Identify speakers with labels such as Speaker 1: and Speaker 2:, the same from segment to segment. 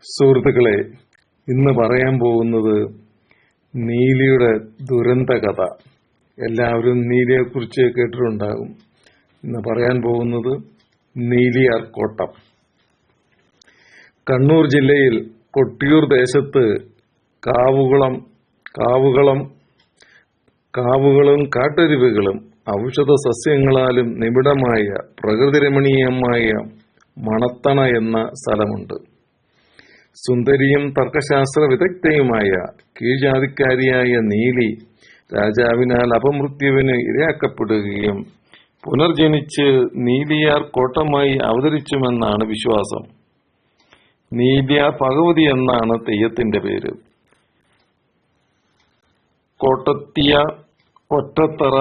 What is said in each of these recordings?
Speaker 1: സുഹൃത്തുക്കളെ, ഇന്ന് പറയാൻ പോകുന്നത് നീലിയുടെ ദുരന്ത കഥ. എല്ലാവരും നീലിയെക്കുറിച്ച് കേട്ടിട്ടുണ്ടാകും. ഇന്ന് പറയാൻ പോകുന്നത് നീലിയാർ കോട്ടം. കണ്ണൂർ ജില്ലയിൽ കൊട്ടിയൂർ ദേശത്ത് കാവുകളും കാട്ടരുവികളും ഔഷധ സസ്യങ്ങളാലും നിബിഡമായ പ്രകൃതിരമണീയമായ മണത്തണ എന്ന സ്ഥലമുണ്ട്. സുന്ദരിയും തർക്കശാസ്ത്ര വിദഗ്ധയുമായ കീഴ്ജാതിക്കാരിയായ നീലി രാജാവിനാൽ അപമൃത്യുവിന് ഇരയാക്കപ്പെടുകയും പുനർജനിച്ച് നീലിയാർ കോട്ടമായി അവതരിച്ചുമെന്നാണ് വിശ്വാസം. നീലിയാർ ഭഗവതി എന്നാണ് തെയ്യത്തിന്റെ പേര്. കോട്ടത്തിയ, ഒറ്റത്തറ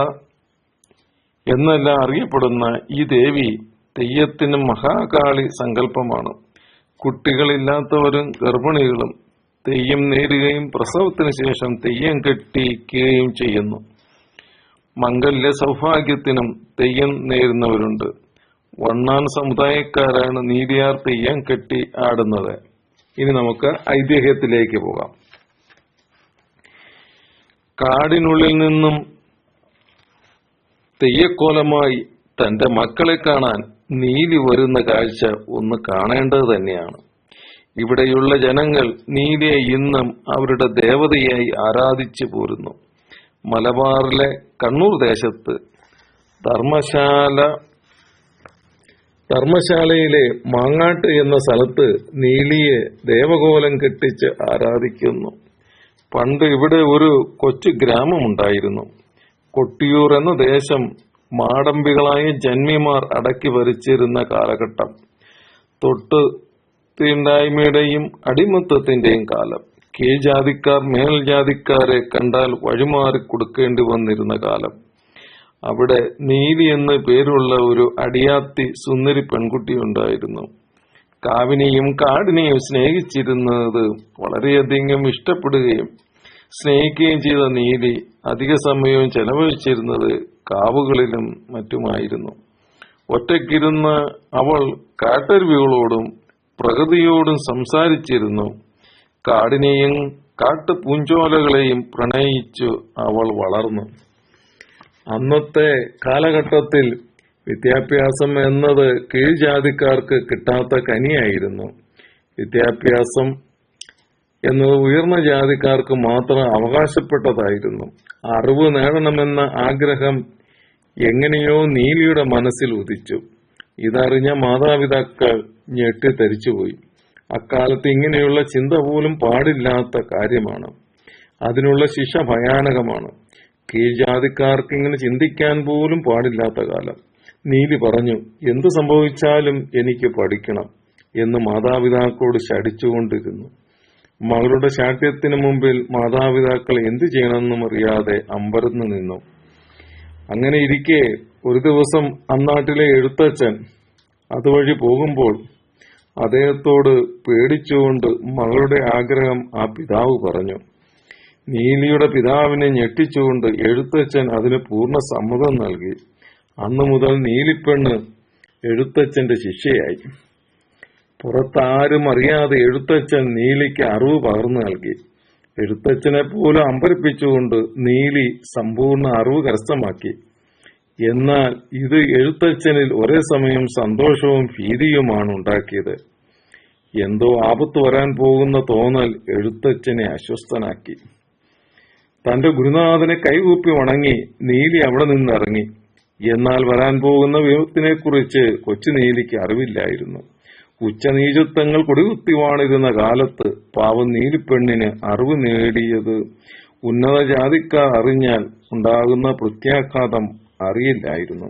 Speaker 1: എന്നെല്ലാം അറിയപ്പെടുന്ന ഈ ദേവി തെയ്യത്തിന് മഹാകാളി സങ്കല്പമാണ്. കുട്ടികളില്ലാത്തവരും ഗർഭിണികളും തെയ്യം നേരുകയും പ്രസവത്തിന് ശേഷം തെയ്യം കെട്ടിക്കുകയും ചെയ്യുന്നു. മംഗല്യ സൗഭാഗ്യത്തിനും തെയ്യം നേരുന്നവരുണ്ട്. വണ്ണാൻ സമുദായക്കാരാണ് നീലിയാർ തെയ്യം കെട്ടി ആടുന്നത്. ഇനി നമുക്ക് ഐതിഹ്യത്തിലേക്ക് പോകാം. കാടിനുള്ളിൽ നിന്നും തെയ്യക്കോലമായി തന്റെ മക്കളെ കാണാൻ നീലി വരുന്ന കാഴ്ച ഒന്ന് കാണേണ്ടത് തന്നെയാണ്. ഇവിടെയുള്ള ജനങ്ങൾ നീലിയെ ഇന്നും അവരുടെ ദേവതയായി ആരാധിച്ചു പോരുന്നു. മലബാറിലെ കണ്ണൂർ ദേശത്ത് ധർമ്മശാലയിലെ മാങ്ങാട്ട് എന്ന സ്ഥലത്ത് നീലിയെ ദേവകോലം കെട്ടിച്ച് ആരാധിക്കുന്നു. പണ്ട് ഇവിടെ ഒരു കൊച്ചു ഗ്രാമമുണ്ടായിരുന്നു. കൊട്ടിയൂർ എന്ന ദേശം മാടമ്പികളായ ജന്മിമാർ അടക്കി ഭരിച്ചിരുന്ന കാലഘട്ടം. തൊട്ട് തീണ്ടായ്മയുടെയും അടിമത്തത്തിന്റെയും കാലം. കീഴ്ജാതിക്കാർ മേൽജാതിക്കാരെ കണ്ടാൽ വഴിമാറി കൊടുക്കേണ്ടി വന്നിരുന്ന കാലം. അവിടെ നീലി എന്ന് പേരുള്ള ഒരു അടിയാത്തി സുന്ദരി പെൺകുട്ടി ഉണ്ടായിരുന്നു. കാവിനെയും കാടിനെയും സ്നേഹിച്ചിരുന്നത് വളരെയധികം ഇഷ്ടപ്പെടുകയും സ്നേഹിക്കുകയും ചെയ്ത നീലി അധിക സമയവും ചെലവഴിച്ചിരുന്നത് കാവുകളിലും മറ്റുമായിരുന്നു. ഒറ്റയ്ക്കിരുന്ന് അവൾ കാട്ടരുവികളോടും പ്രകൃതിയോടും സംസാരിച്ചിരുന്നു. കാടിനെയും കാട്ടുപൂഞ്ചോലകളെയും പ്രണയിച്ചു അവൾ വളർന്നു. അന്നത്തെ കാലഘട്ടത്തിൽ വിദ്യാഭ്യാസം എന്നത് കീഴ്ജാതിക്കാർക്ക് കിട്ടാത്ത കനിയായിരുന്നു. വിദ്യാഭ്യാസം എന്നത് ഉയർന്ന ജാതിക്കാർക്ക് മാത്രം അവകാശപ്പെട്ടതായിരുന്നു. അറിവ് നേടണമെന്ന ആഗ്രഹം എങ്ങനെയോ നീലിയുടെ മനസ്സിൽ ഉദിച്ചു. ഇതറിഞ്ഞ മാതാപിതാക്കൾ ഞെട്ടിത്തരിച്ചുപോയി. അക്കാലത്ത് ഇങ്ങനെയുള്ള ചിന്ത പോലും പാടില്ലാത്ത കാര്യമാണ്. അതിനുള്ള ശിക്ഷ ഭയാനകമാണ്. കീഴ്ജാതിക്കാർക്ക് ഇങ്ങനെ ചിന്തിക്കാൻ പോലും പാടില്ലാത്ത കാലം. നീലി പറഞ്ഞു, എന്തു സംഭവിച്ചാലും എനിക്ക് പഠിക്കണം എന്ന് മാതാപിതാക്കളോട് ശഠിച്ചുകൊണ്ടിരുന്നു. മകളുടെ ശാഠ്യത്തിന് മുമ്പിൽ മാതാപിതാക്കൾ എന്തു ചെയ്യണമെന്നും അറിയാതെ അമ്പരന്ന് നിന്നു. അങ്ങനെ ഇരിക്കെ ഒരു ദിവസം അന്നാട്ടിലെ എഴുത്തച്ഛൻ അതുവഴി പോകുമ്പോൾ അദ്ദേഹത്തോട് പേടിച്ചുകൊണ്ട് മകളുടെ ആഗ്രഹം ആ പിതാവ് പറഞ്ഞു. നീലിയുടെ പിതാവിനെ ഞെട്ടിച്ചുകൊണ്ട് എഴുത്തച്ഛൻ അതിന് പൂർണ്ണ സമ്മതം നൽകി. അന്നു മുതൽ നീലിപ്പെണ്ണ് എഴുത്തച്ഛന്റെ ശിഷ്യയായി. പുറത്താരും അറിയാതെ എഴുത്തച്ഛൻ നീലിക്ക് അറിവ് പകർന്നു നൽകി. എഴുത്തച്ഛനെ പോലും അമ്പരപ്പിച്ചുകൊണ്ട് നീലി സമ്പൂർണ്ണ അറിവ് കരസ്ഥമാക്കി. എന്നാൽ ഇത് എഴുത്തച്ഛനിൽ ഒരേ സമയം സന്തോഷവും ഭീതിയുമാണ് ഉണ്ടാക്കിയത്. എന്തോ ആപത്ത് വരാൻ പോകുന്ന തോന്നൽ എഴുത്തച്ഛനെ അസ്വസ്ഥനാക്കി. തന്റെ ഗുരുനാഥനെ കൈകൂപ്പി വണങ്ങി നീലി അവിടെ നിന്നിറങ്ങി. എന്നാൽ വരാൻ പോകുന്ന വിപത്തിനെ കുറിച്ച് കൊച്ചു നീലിക്ക് അറിവില്ലായിരുന്നു. ഉച്ചനീചത്വങ്ങൾ കൊടികുത്തി വാണിരുന്ന കാലത്ത് പാവം നീലിപ്പെണ്ണിന് അറിവ് നേടിയത് ഉന്നത ജാതിക്കാർ അറിഞ്ഞാൽ ഉണ്ടാകുന്ന പ്രത്യാഘാതം അറിയില്ലായിരുന്നു.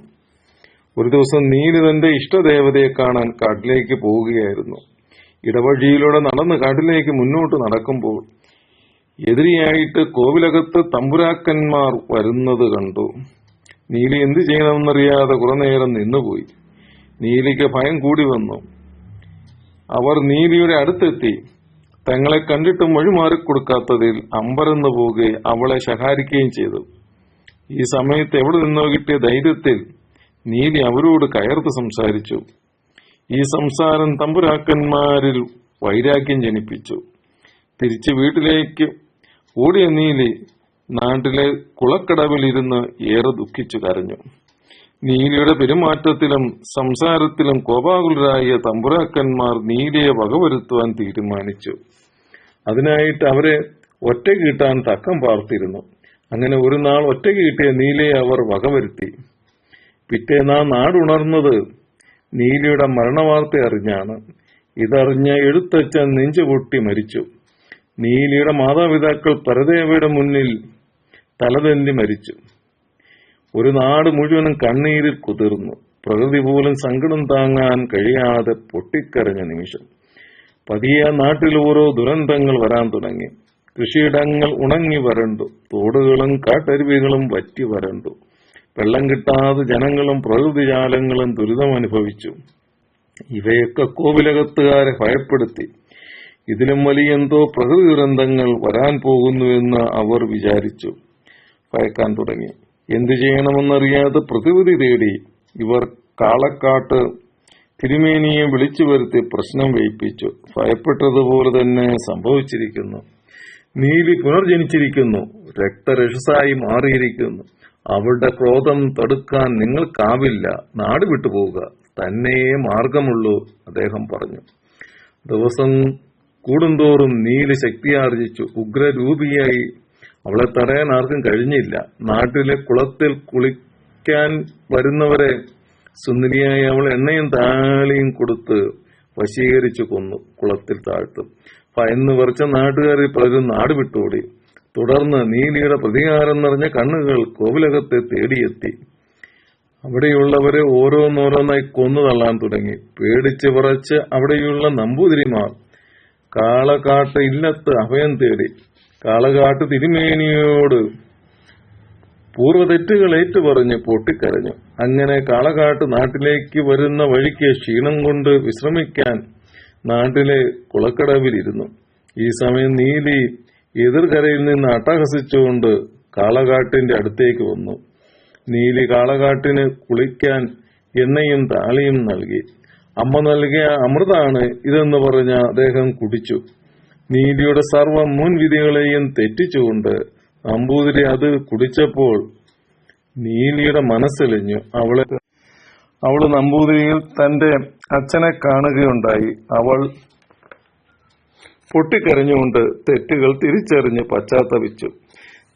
Speaker 1: ഒരു ദിവസം നീലി തന്റെ ഇഷ്ടദേവതയെ കാണാൻ കാട്ടിലേക്ക് പോവുകയായിരുന്നു. ഇടവഴിയിലൂടെ നടന്ന് കാട്ടിലേക്ക് മുന്നോട്ട് നടക്കുമ്പോൾ എതിരിയായിട്ട് കോവിലകത്ത് തമ്പുരാക്കന്മാർ വരുന്നത് കണ്ടു. നീലി എന്തു ചെയ്യണമെന്നറിയാതെ കുറെ നേരം നിന്നുപോയി. നീലിക്ക് ഭയം കൂടി വന്നു. അവർ നീലിയുടെ അടുത്തെത്തി. തങ്ങളെ കണ്ടിട്ടും വഴിമാറിക്കൊടുക്കാത്തതിൽ അമ്പരന്ന് പോവുകയും അവളെ ശകാരിക്കുകയും ചെയ്തു. ഈ സമയത്ത് എവിടെ നിന്നോ കിട്ടിയ ധൈര്യത്തിൽ നീലി അവരോട് കയർത്ത് സംസാരിച്ചു. ഈ സംസാരം തമ്പുരാക്കന്മാരിൽ വൈരാഗ്യം ജനിപ്പിച്ചു. തിരിച്ച് വീട്ടിലേക്ക് ഓടിയ നീലി നാട്ടിലെ കുളക്കടവിലിരുന്ന് ഏറെ ദുഃഖിച്ചു കരഞ്ഞു. നീലിയുടെ പെരുമാറ്റത്തിലും സംസാരത്തിലും കോപാകുലരായ തമ്പുരാക്കന്മാർ നീലിയെ വകവരുത്തുവാൻ തീരുമാനിച്ചു. അതിനായിട്ട് അവരെ ഒറ്റയ്ക്ക് കിട്ടാൻ തക്കം പാർത്തിരുന്നു. അങ്ങനെ ഒരു നാൾ ഒറ്റയ്ക്ക് കിട്ടിയ നീലിയെ അവർ വകവരുത്തി. പിറ്റേന്നാൾ നാടുണർന്നത് നീലിയുടെ മരണവാർത്ത അറിഞ്ഞാണ്. ഇതറിഞ്ഞ എഴുത്തച്ഛൻ നെഞ്ചുപൊട്ടി മരിച്ചു. നീലിയുടെ മാതാപിതാക്കൾ പരദേവയുടെ മുന്നിൽ തലതെന്നി മരിച്ചു. ഒരു നാട് മുഴുവനും കണ്ണീരിൽ കുതിർന്നു. പ്രകൃതി പോലും സങ്കടം താങ്ങാൻ കഴിയാതെ പൊട്ടിക്കരഞ്ഞ നിമിഷം. പതിയെ നാട്ടിൽ ഓരോ ദുരന്തങ്ങൾ വരാൻ തുടങ്ങി. കൃഷിയിടങ്ങൾ ഉണങ്ങി വരണ്ടു. തോടുകളും കാട്ടരുവികളും വറ്റി വരണ്ടു. വെള്ളം കിട്ടാതെ ജനങ്ങളും പ്രകൃതിജാലങ്ങളും ദുരിതമനുഭവിച്ചു. ഇവയൊക്കെ കോവിലകത്തുകാരെ ഭയപ്പെടുത്തി. ഇതിലും വലിയ എന്തോ പ്രകൃതി ദുരന്തങ്ങൾ വരാൻ പോകുന്നുവെന്ന് അവർ വിചാരിച്ചു. ഭയക്കാൻ തുടങ്ങി. എന്തു ചെയ്യണമെന്നറിയാതെ പ്രതിവിധി തേടി ഇവർ കാളക്കാട്ട് തിരുമേനിയെ വിളിച്ചു വരുത്തി പ്രശ്നം വയ്പ്പിച്ചു. ഭയപ്പെട്ടതുപോലെ തന്നെ സംഭവിച്ചിരിക്കുന്നു. നീലി പുനർജനിച്ചിരിക്കുന്നു. രക്തരക്ഷസായി മാറിയിരിക്കുന്നു. അവളുടെ ക്രോധം തടുക്കാൻ നിങ്ങൾക്കാവില്ല. നാട് വിട്ടുപോവുക തന്നെയേ മാർഗമുള്ളൂ, അദ്ദേഹം പറഞ്ഞു. ദിവസം കൂടുന്തോറും നീലി ശക്തിയാർജിച്ചു. ഉഗ്രരൂപിയായി. അവളെ തടയാൻ ആർക്കും കഴിഞ്ഞില്ല. നാട്ടിലെ കുളത്തിൽ കുളിക്കാൻ വരുന്നവരെ സുന്ദരിയായി അവൾ എണ്ണയും താളിയും കൊടുത്ത് വശീകരിച്ചു കൊന്നു, കുളത്തിൽ താഴ്ത്തും. ഭയന്ന് വരച്ച നാട്ടുകാരിൽ പലരും നാട് വിട്ടോടി. തുടർന്ന് നീലിയുടെ പ്രതികാരം നിറഞ്ഞ കണ്ണുകൾ കോവിലകത്തെ തേടിയെത്തി. അവിടെയുള്ളവരെ ഓരോന്നോരോന്നായി കൊന്നു തള്ളാൻ തുടങ്ങി. പേടിച്ച് വിറച്ച് അവിടെയുള്ള നമ്പൂതിരിമാർ കാളകാട്ട് ഇല്ലത്ത് അഭയം തേടി. കാളകാട്ട് തിരുമേനിയോട് പൂർവ്വതെറ്റുകൾ ഏറ്റുപറഞ്ഞ് പൊട്ടിക്കരഞ്ഞു. അങ്ങനെ കാളകാട്ട് നാട്ടിലേക്ക് വരുന്ന വഴിക്ക് ക്ഷീണം കൊണ്ട് വിശ്രമിക്കാൻ നാട്ടിലെ കുളക്കടവിലിരുന്നു. ഈ സമയം നീലി എതിർകരയിൽ നിന്ന് അട്ടഹസിച്ചുകൊണ്ട് കാളകാട്ടിന്റെ അടുത്തേക്ക് വന്നു. നീലി കാളകാട്ടിന് കുളിക്കാൻ എണ്ണയും താളിയും നൽകി. അമ്മ നൽകിയ അമൃതാണ് ഇതെന്ന് പറഞ്ഞ അദ്ദേഹം കുടിച്ചു. നീലിയുടെ സർവ്വ മുൻവിധികളെയും തെറ്റിച്ചുകൊണ്ട് നമ്പൂതിരി അത് കുടിച്ചപ്പോൾ നീലിയുടെ മനസ്സെളിഞ്ഞു. അവള് നമ്പൂതിരിയിൽ തന്റെ അച്ഛനെ കാണുകയുണ്ടായി. അവൾ പൊട്ടിക്കരഞ്ഞുകൊണ്ട് തെറ്റുകൾ തിരിച്ചറിഞ്ഞ് പശ്ചാത്തപിച്ചു.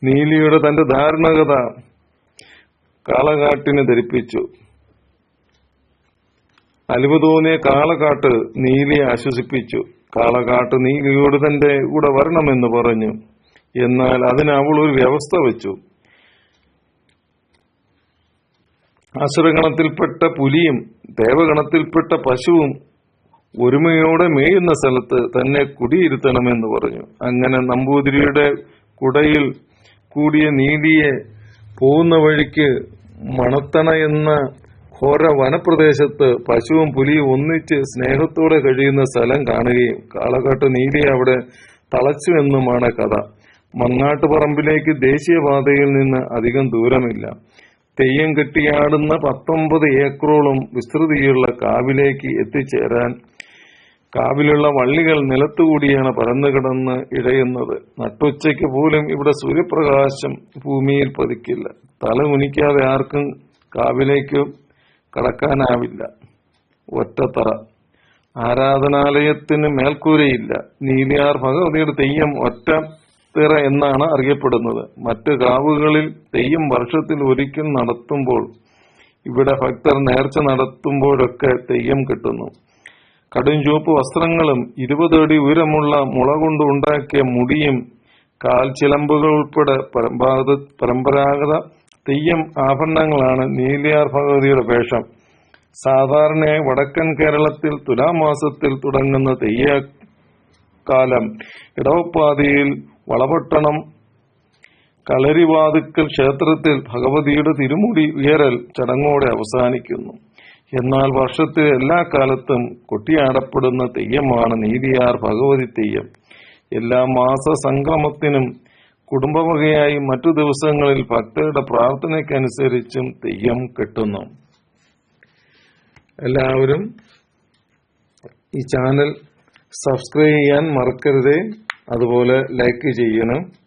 Speaker 1: നീലിയുടെ തന്റെ ധാരണകത കാളകാട്ടിനെ ധരിപ്പിച്ചു. അലിവ് തോന്നിയ കാളകാട്ട് നീലിയെ ആശ്വസിപ്പിച്ചു. കാളകാട്ട് നീലിയോട് തന്റെ കൂടെ വരണമെന്ന് പറഞ്ഞു. എന്നാൽ അതിന് അവൾ ഒരു വ്യവസ്ഥ വെച്ചു. അസുരഗണത്തിൽപ്പെട്ട പുലിയും ദേവഗണത്തിൽപ്പെട്ട പശുവും ഒരുമയോടെ മേയുന്ന സ്ഥലത്ത് തന്നെ കുടിയിരുത്തണമെന്ന് പറഞ്ഞു. അങ്ങനെ നമ്പൂതിരിയുടെ കുടയിൽ കൂടിയ നീലിയെ പോകുന്ന വഴിക്ക് മണത്തണ എന്ന ഘോര വനപ്രദേശത്ത് പശുവും പുലിയും ഒന്നിച്ച് സ്നേഹത്തോടെ കഴിയുന്ന സ്ഥലം കാണുകയും കാളകാട്ട് നീലിയെ അവിടെ തളച്ചുവെന്നുമാണ് കഥ. മങ്ങാട്ടുപറമ്പിലേക്ക് ദേശീയപാതയിൽ നിന്ന് അധികം ദൂരമില്ല. തെയ്യം കെട്ടിയാടുന്ന 19 ഏക്കറോളം വിസ്തൃതിയുള്ള കാവിലേക്ക് എത്തിച്ചേരാൻ കാവിലുള്ള വള്ളികൾ നിലത്തുകൂടിയാണ് പരന്നു കിടന്ന് ഇഴയുന്നത്. നട്ടുച്ചയ്ക്ക് പോലും ഇവിടെ സൂര്യപ്രകാശം ഭൂമിയിൽ പതിക്കില്ല. തല കുനിക്കാതെ ആർക്കും കാവിലേക്ക് കടക്കാനാവില്ല. ഒറ്റത്തറ. ആരാധനാലയത്തിന് മേൽക്കൂരയില്ല. നീലിയാർ ഭഗവതിയുടെ തെയ്യം ഒറ്റത്തിറ എന്നാണ് അറിയപ്പെടുന്നത്. മറ്റ് കാവുകളിൽ തെയ്യം വർഷത്തിൽ ഒരിക്കൽ നടത്തുമ്പോൾ ഇവിടെ ഭക്തർ നേർച്ച നടത്തുമ്പോഴൊക്കെ തെയ്യം കിട്ടുന്നു. കടും ചുവപ്പ് വസ്ത്രങ്ങളും 20 അടി ഉയരമുള്ള മുള കൊണ്ട് ഉണ്ടാക്കിയ മുടിയും കാൽച്ചിലമ്പുകൾ ഉൾപ്പെടെ പരമ്പരാഗത തെയ്യം ആഭരണങ്ങളാണ് നീലിയാർ ഭഗവതിയുടെ വേഷം. സാധാരണയായി വടക്കൻ കേരളത്തിൽ തുലാമാസത്തിൽ തുടങ്ങുന്ന തെയ്യക്കാലം ഇടവപ്പാതിയിൽ വളപട്ടണം കളരിവാതുക്കൽ ക്ഷേത്രത്തിൽ ഭഗവതിയുടെ തിരുമുടി ഉയരൽ ചടങ്ങോടെ അവസാനിക്കുന്നു. എന്നാൽ വർഷത്തിൽ എല്ലാ കാലത്തും കൊട്ടിയാടപ്പെടുന്ന തെയ്യമാണ് നീലിയാർ ഭഗവതി തെയ്യം. എല്ലാ മാസ സംക്രമത്തിനും കുടുംബവകയായി മറ്റു ദിവസങ്ങളിൽ ഭക്തരുടെ പ്രാർത്ഥനയ്ക്കനുസരിച്ചും തെയ്യം കെട്ടുന്നു. എല്ലാവരും ഈ ചാനൽ സബ്സ്ക്രൈബ് ചെയ്യാൻ മറക്കരുത്. അതുപോലെ ലൈക്ക് ചെയ്യണം.